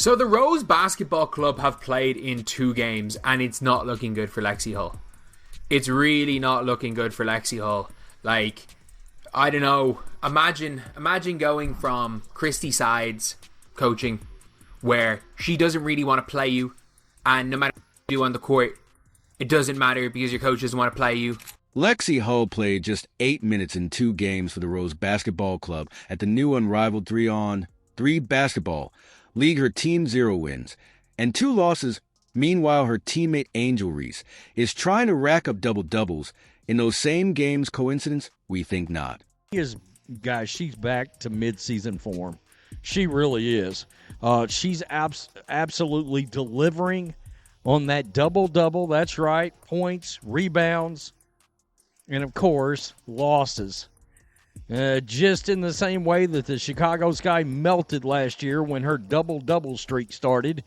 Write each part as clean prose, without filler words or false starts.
So the Rose Basketball Club have played in 2 games, and it's not looking good for Lexi Hull. It's really not looking good for Lexi Hull. Like, I don't know. Imagine going from Christy Sides coaching, where she doesn't really want to play you, and no matter what you do on the court, it doesn't matter because your coach doesn't want to play you. Lexie Hull played just 8 minutes in 2 games for the Rose Basketball Club at the new Unrivaled 3-on-3 basketball league. Her team 0 wins and 2 losses. Meanwhile, her teammate Angel Reese is trying to rack up double-doubles in those same games. Coincidence? We think not. Guys, she's back to mid-season form. She really is. She's absolutely delivering on that double-double. That's right. Points, rebounds, and, of course, losses. Just in the same way that the Chicago Sky melted last year when her double-double streak started,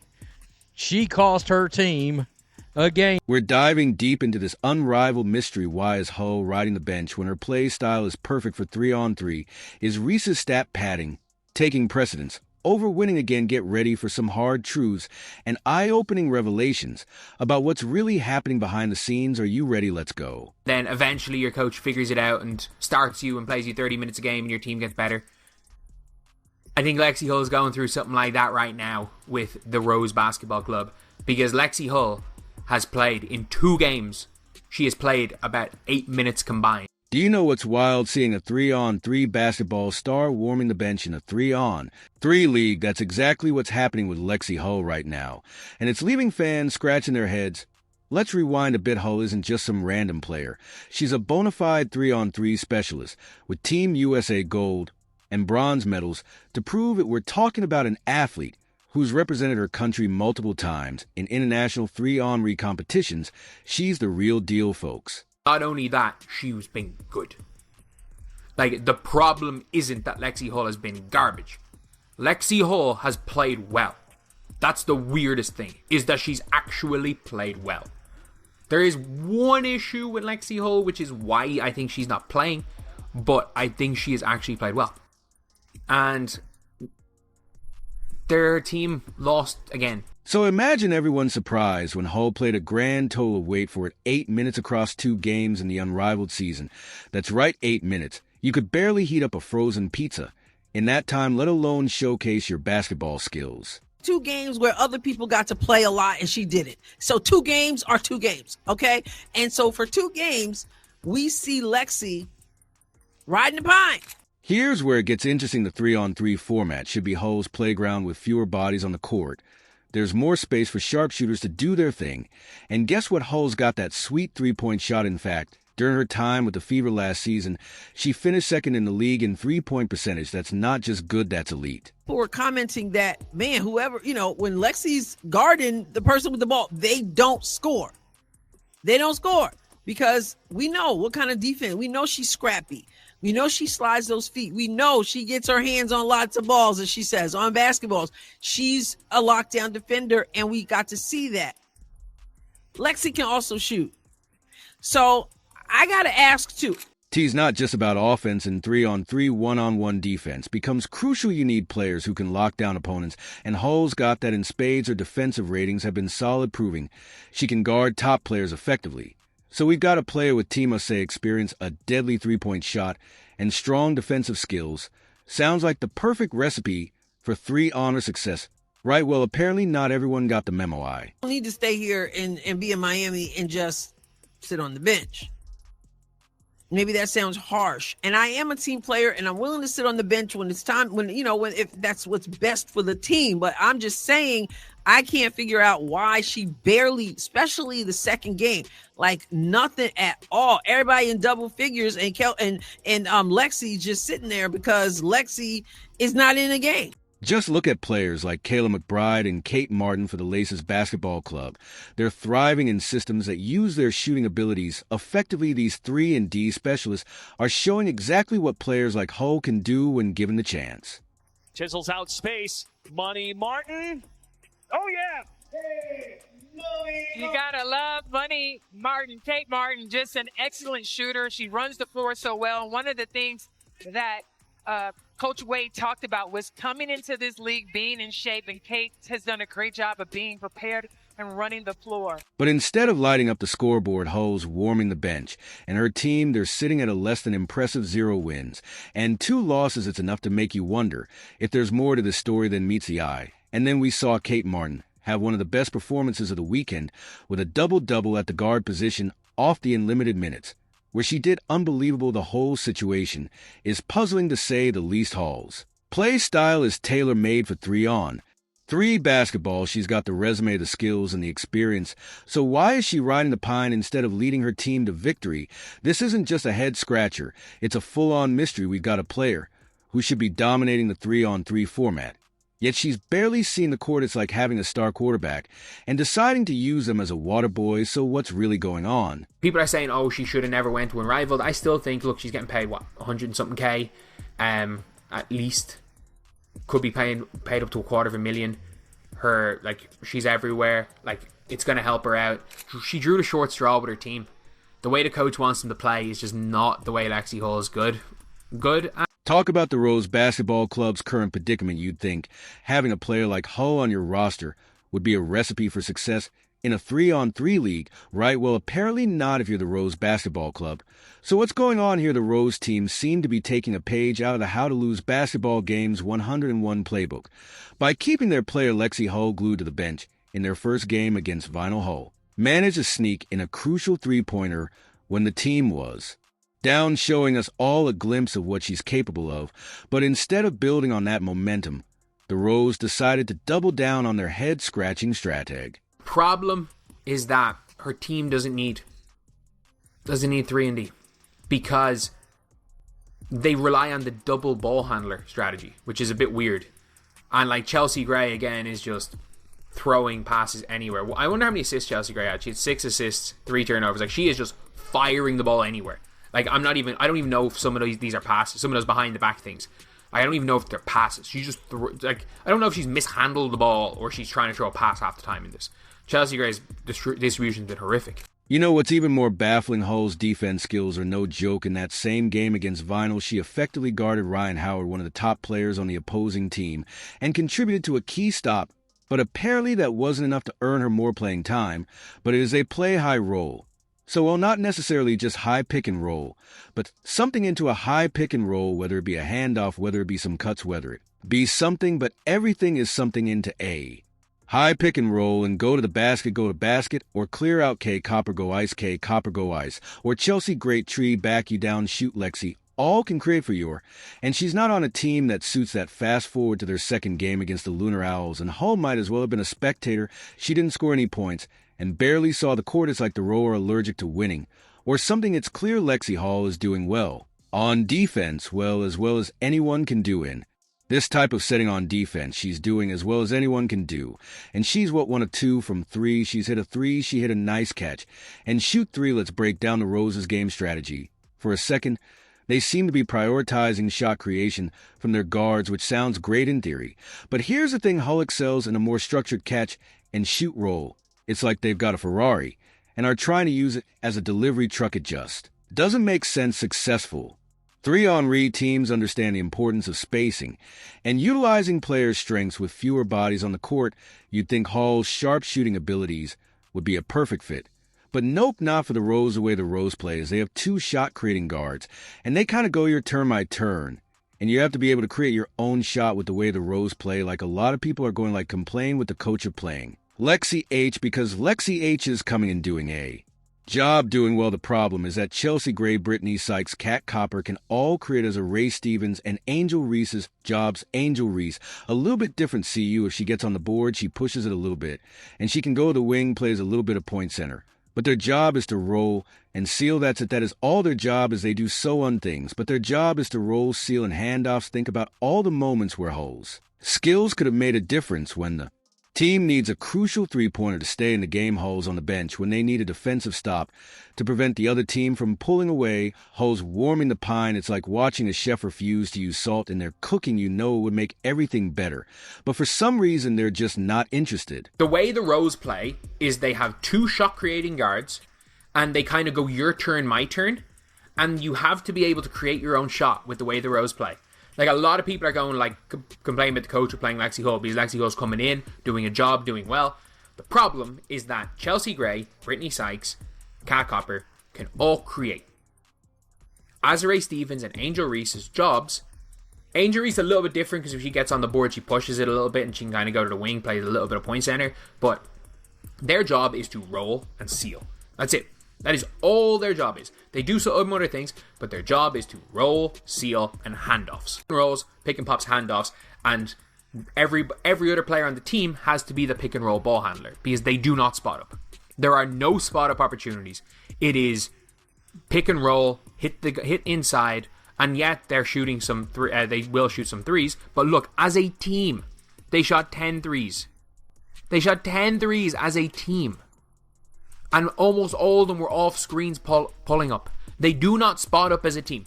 she cost her team a game. We're diving deep into this unrivaled mystery. Why is Hull riding the bench when her play style is perfect for 3-on-3? Is Reese's stat padding taking precedence over winning again? Get ready for some hard truths and eye-opening revelations about what's really happening behind the scenes. Are you ready? Let's go. Then eventually your coach figures it out and starts you and plays you 30 minutes a game and your team gets better. I think Lexi Hull is going through something like that right now with the Rose Basketball Club, because Lexi Hull has played in 2 games. She has played about 8 minutes combined. Do you know what's wild? Seeing a 3-on-3 basketball star warming the bench in a 3-on-3 league. That's exactly what's happening with Lexi Hull right now, and it's leaving fans scratching their heads. Let's rewind a bit. Hull isn't just some random player. She's a bona fide 3-on-3 specialist with Team USA gold and bronze medals to prove it. We're talking about an athlete who's represented her country multiple times in international 3-on-3 competitions. She's the real deal, folks. Not only that, she's been good. Like, the problem isn't that Lexi Hull has been garbage. Lexi Hull has played well. That's the weirdest thing, is that she's actually played well. There is one issue with Lexi Hull, which is why I think she's not playing, but I think she has actually played well. And their team lost again. So imagine everyone's surprise when Hull played a grand total of, wait for it, 8 minutes across 2 games in the Unrivaled season. That's right, 8 minutes. You could barely heat up a frozen pizza in that time, let alone showcase your basketball skills. 2 games where other people got to play a lot and she didn't. So 2 games are 2 games, okay? And so for 2 games, we see Lexi riding the pine. Here's where it gets interesting. The 3-on-3 format should be Hull's playground with fewer bodies on the court. There's more space for sharpshooters to do their thing. And guess what? Hull's got that sweet 3-point shot. In fact, during her time with the Fever last season, she finished second in the league in 3-point percentage. That's not just good, that's elite. People were commenting that, man, whoever, when Lexi's guarding the person with the ball, they don't score. They don't score because we know what kind of defense. We know she's scrappy. We know she slides those feet. We know she gets her hands on lots of balls, as she says, on basketballs. She's a lockdown defender, and we got to see that. Lexi can also shoot. So I got to ask, too. T's not just about offense, and 3-on-3 one-on-one defense becomes crucial. You need players who can lock down opponents, and Hull's got that in spades. Her defensive ratings have been solid, proving she can guard top players effectively. So we've got a player with Team USA experience, a deadly 3-point shot, and strong defensive skills. Sounds like the perfect recipe for 3-on success. Right, well, apparently not everyone got the memo. I don't need to stay here and be in Miami and just sit on the bench. Maybe that sounds harsh. And I am a team player, and I'm willing to sit on the bench when it's time, if that's what's best for the team. But I'm just saying, I can't figure out why she barely, especially the second game, like nothing at all. Everybody in double figures, and Lexi just sitting there because Lexi is not in the game. Just look at players like Kayla McBride and Kate Martin for the Laces Basketball Club. They're thriving in systems that use their shooting abilities effectively. These 3-and-D specialists are showing exactly what players like Hull can do when given the chance. Chisels out space. Money Martin. Oh, yeah. Hey, Money. You gotta love Money Martin. Kate Martin, just an excellent shooter. She runs the floor so well. One of the things that Coach Wade talked about was coming into this league being in shape, and Kate has done a great job of being prepared and running the floor. But instead of lighting up the scoreboard, Hull's warming the bench, and her team, they're sitting at a less than impressive 0 wins. And 2 losses, it's enough to make you wonder if there's more to this story than meets the eye. And then we saw Kate Martin have one of the best performances of the weekend with a double-double at the guard position off the unlimited minutes. Where she did unbelievable, the whole situation is puzzling to say the least. Hull's play style is tailor-made for 3-on-3 basketball. She's got the resume, the skills, and the experience. So why is she riding the pine instead of leading her team to victory? This isn't just a head-scratcher. It's a full-on mystery. We've got a player who should be dominating the 3-on-3 format. Yet she's barely seen the court. It's like having a star quarterback and deciding to use them as a water boy. So what's really going on? People are saying, oh, she should have never went to Unrivaled. I still think, look, she's getting paid, 100 and something K, at least. Could be paid up to $250,000. Her, she's everywhere. It's going to help her out. She drew the short straw with her team. The way the coach wants them to play is just not the way Lexie Hull is good. Talk about the Rose Basketball Club's current predicament. You'd think having a player like Hull on your roster would be a recipe for success in a 3-on-3 league, right? Well, apparently not if you're the Rose Basketball Club. So what's going on here? The Rose team seem to be taking a page out of the How to Lose Basketball Games 101 playbook by keeping their player Lexi Hull glued to the bench in their first game against Vinyl Hull. Managed to sneak in a crucial 3-pointer when the team was down, showing us all a glimpse of what she's capable of. But instead of building on that momentum, the Rose decided to double down on their head-scratching strateg. Problem is that her team doesn't need 3-and-D because they rely on the double ball handler strategy, which is a bit weird. And Chelsea Gray again is just throwing passes anywhere. I wonder how many assists Chelsea Gray had. She had 6 assists, 3 turnovers. She is just firing the ball anywhere. I don't even know if some of these are passes, some of those behind the back things. I don't even know if they're passes. She just, I don't know if she's mishandled the ball or she's trying to throw a pass half the time in this. Chelsea Gray's distribution's been horrific. You know what's even more baffling? Hull's defense skills are no joke. In that same game against Vinyl, she effectively guarded Ryan Howard, one of the top players on the opposing team, and contributed to a key stop. But apparently that wasn't enough to earn her more playing time, but it is a play-high role. So, well, not necessarily just high pick and roll, but something into a high pick and roll, whether it be a handoff, whether it be some cuts, whether it be something, but everything is something into A. High pick and roll and go to basket, or clear out K, copper go ice, K, copper go ice, or Chelsea great tree, back you down, shoot Lexi, all can create for you. And she's not on a team that suits that. Fast forward to their second game against the Lunar Owls, and Hull might as well have been a spectator. She didn't score any points and barely saw the court. It's like the row are allergic to winning, or something. It's clear Lexi Hull is doing well on defense, as well as anyone can do in this type of setting. On defense, she's doing as well as anyone can do, and she's 1 of 2 from 3. She's hit a 3, she hit a nice catch, and shoot 3. Let's break down the Rose's game strategy for a second. They seem to be prioritizing shot creation from their guards, which sounds great in theory, but here's the thing: Hull excels in a more structured catch and shoot role. It's like they've got a Ferrari and are trying to use it as a delivery truck. It just doesn't make sense. Successful 3-on-3 teams understand the importance of spacing and utilizing players' strengths with fewer bodies on the court. You'd think Hull's sharp shooting abilities would be a perfect fit. But nope, not for the Rose. The way the Rose plays, they have 2 shot-creating guards, and they kind of go your turn by turn. And you have to be able to create your own shot with the way the Rose play. A lot of people are going to complain with the coach of playing Lexi H, because Lexi H is coming and doing a job doing well. The problem is that Chelsea Gray, Brittany Sykes, Kat Copper can all create as a Ray Stevens and Angel Reese's jobs. Angel Reese, a little bit different CU. If she gets on the board, she pushes it a little bit, and she can go to the wing, plays a little bit of point center. But their job is to roll and seal. That's it. That is all their job is. They do so on things, but their job is to roll, seal, and handoffs. Think about all the moments where Hull's skills could have made a difference when the team needs a crucial 3-pointer to stay in the game. Hull's on the bench when they need a defensive stop to prevent the other team from pulling away. Hull's warming the pine. It's like watching a chef refuse to use salt in their cooking. You know it would make everything better. But for some reason, they're just not interested. The way the Rose play is they have 2 shot-creating guards, and they kind of go your turn, my turn, and you have to be able to create your own shot with the way the Rose play. Like, a lot of people are going, like, complaining about the coach for playing Lexie Hull because Lexie Hull's coming in, doing a job, doing well. The problem is that Chelsea Gray, Brittany Sykes, Kat Copper can all create. Azare Stevens and Angel Reese's jobs. Angel Reese is a little bit different because if she gets on the board, she pushes it a little bit and she can kind of go to the wing, play a little bit of point center. But their job is to roll and seal. That's it. That is all their job is. They do some other things, but their job is to roll, seal, and handoffs. Rolls, pick and pops, handoffs, and every other player on the team has to be the pick and roll ball handler because they do not spot up. There are no spot up opportunities. It is pick and roll, hit inside, and yet they're shooting some. They will shoot some threes. But look, as a team, they shot 10 threes. They shot 10 threes as a team. And almost all of them were off screens pulling up. They do not spot up as a team.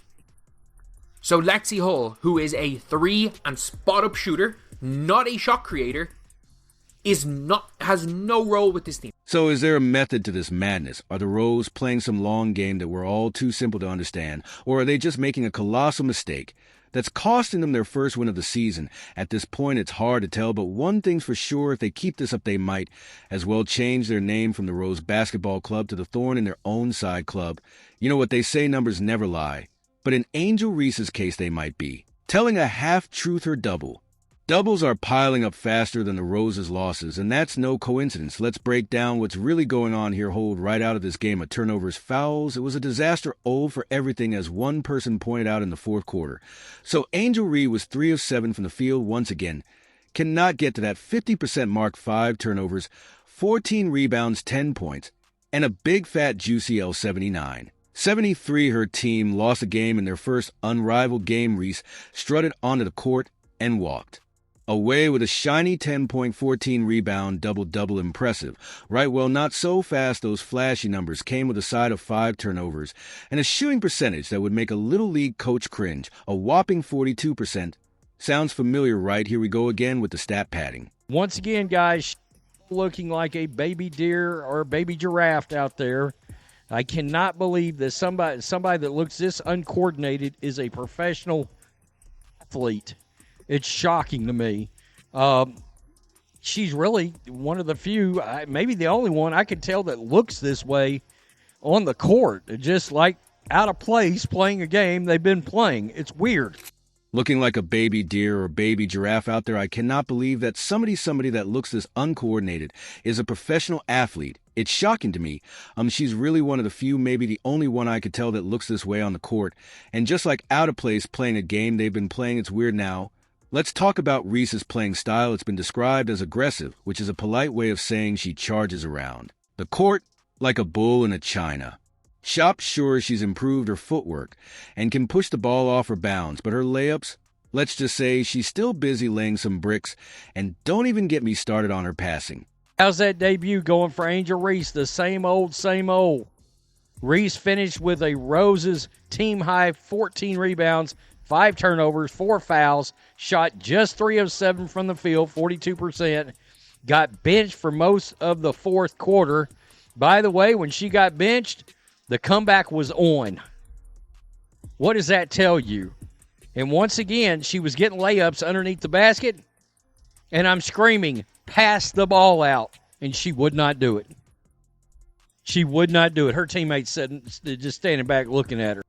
So Lexie Hull, who is a 3 and spot up shooter, not a shot creator, has no role with this team. So is there a method to this madness? Are the Rose playing some long game that we're all too simple to understand? Or are they just making a colossal mistake that's costing them their first win of the season? At this point, it's hard to tell, but one thing's for sure, if they keep this up, they might as well change their name from the Rose Basketball Club to the Thorn in their own side club. You know what they say, numbers never lie. But in Angel Reese's case, they might be. Telling a half-truth or double. Doubles are piling up faster than the Rose's losses, and that's no coincidence. Let's break down what's really going on here. Hold right out of this game of turnovers, fouls. It was a disaster for everything, as one person pointed out in the fourth quarter. So Angel Reese was 3 of 7 from the field once again. Cannot get to that 50% mark. 5 turnovers, 14 rebounds, 10 points, and a big fat juicy L79. 73, her team lost a game in their first unrivaled game. Reese strutted onto the court and walked away with a shiny 10-point, 14 rebound, double-double. Impressive. Right, well, not so fast. Those flashy numbers came with a side of 5 turnovers and a shooting percentage that would make a little league coach cringe. A whopping 42%. Sounds familiar, right? Here we go again with the stat padding. Once again, guys, looking like a baby deer or a baby giraffe out there. I cannot believe that somebody that looks this uncoordinated is a professional athlete. It's shocking to me. She's really one of the few, maybe the only one I could tell that looks this way on the court. Just like out of place playing a game they've been playing. It's weird. Looking like a baby deer or baby giraffe out there, I cannot believe that somebody that looks this uncoordinated is a professional athlete. It's shocking to me. She's really one of the few, maybe the only one I could tell that looks this way on the court. And just like out of place playing a game they've been playing, it's weird now. Let's talk about Reese's playing style. It's been described as aggressive, which is a polite way of saying she charges around the court like a bull in a china. Shop's sure she's improved her footwork and can push the ball off her bounds, but her layups, let's just say she's still busy laying some bricks, and don't even get me started on her passing. How's that debut going for Angel Reese? The same old, same old. Reese finished with a Rose's team-high 14 rebounds, 5 turnovers, 4 fouls, shot just 3 of 7 from the field, 42%, got benched for most of the fourth quarter. By the way, when she got benched, the comeback was on. What does that tell you? And once again, she was getting layups underneath the basket, and I'm screaming, pass the ball out, and she would not do it. She would not do it. Her teammates just standing back looking at her.